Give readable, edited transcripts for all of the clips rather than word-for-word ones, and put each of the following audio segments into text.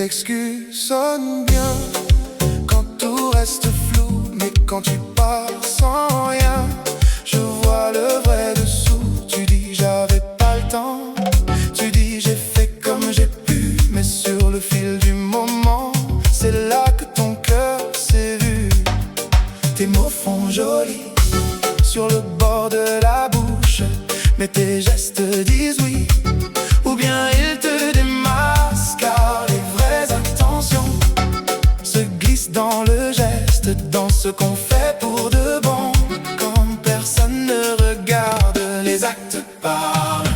excuses sonnent bien quand tout reste flou, mais quand tu pars sans rien, je vois le vrai dessous. Tu dis j'avais pas le temps, tu dis j'ai fait comme j'ai pu, mais sur le fil du moment, c'est là que ton cœur s'est vu. Tes mots font joli sur le bord de la bouche, mais tes gestes disent oui, ou bien ils te démasquent, car les vraies intentions se glissent dans le geste, dans ce qu'on fait pour de bon, quand personne ne regarde. Les actes parlent,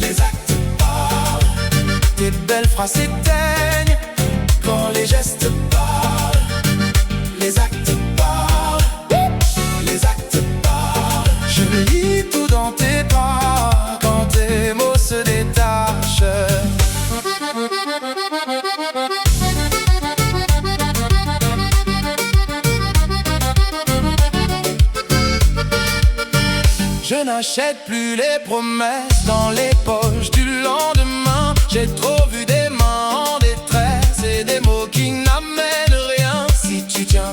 les actes parlent, tes belles phrases s'éteignent quand les gestes parlent. Les actes parlent, les actes parlent, je lis tout dans tes pas quand tes mots se détachent. Je n'achète plus les promesses dans les poches du lendemain. J'ai trop vu des mains en détresse et des mots qui n'amènent rien. Si tu tiens,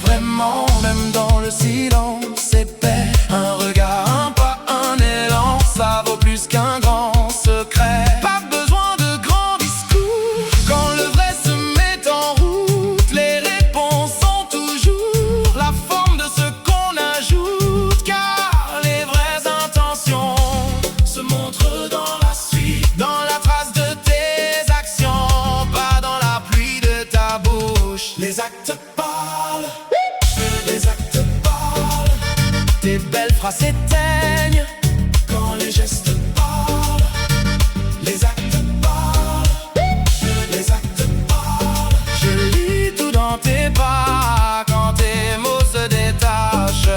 vraiment, même dans le silence épais. Un regard, un pas, un élan, ça vaut plus qu'un grand secret. Pas besoin de grands discours quand le vrai se met en route. Les réponses sont toujours la forme de ce qu'on ajoute, car les vraies intentions se montrent dans la suite, dans la trace de tes actions, pas dans la pluie de ta bouche. Les actes parlent, les actes parlent, tes belles phrases s'éteignent quand les gestes parlent. Les actes parlent, les actes parlent, je lis tout dans tes pas quand tes mots se détachent.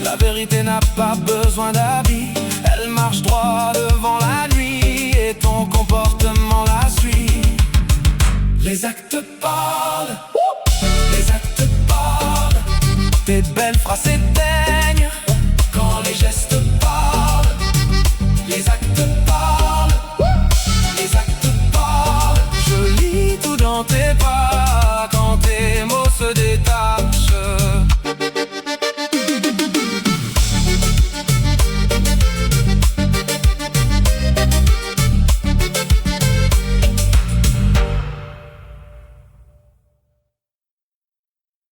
La vérité n'a pas besoin d'habits, elle marche droit devant la nuit et ton comportement la suit. Les actes parlent, les actes parlent, tes belles phrases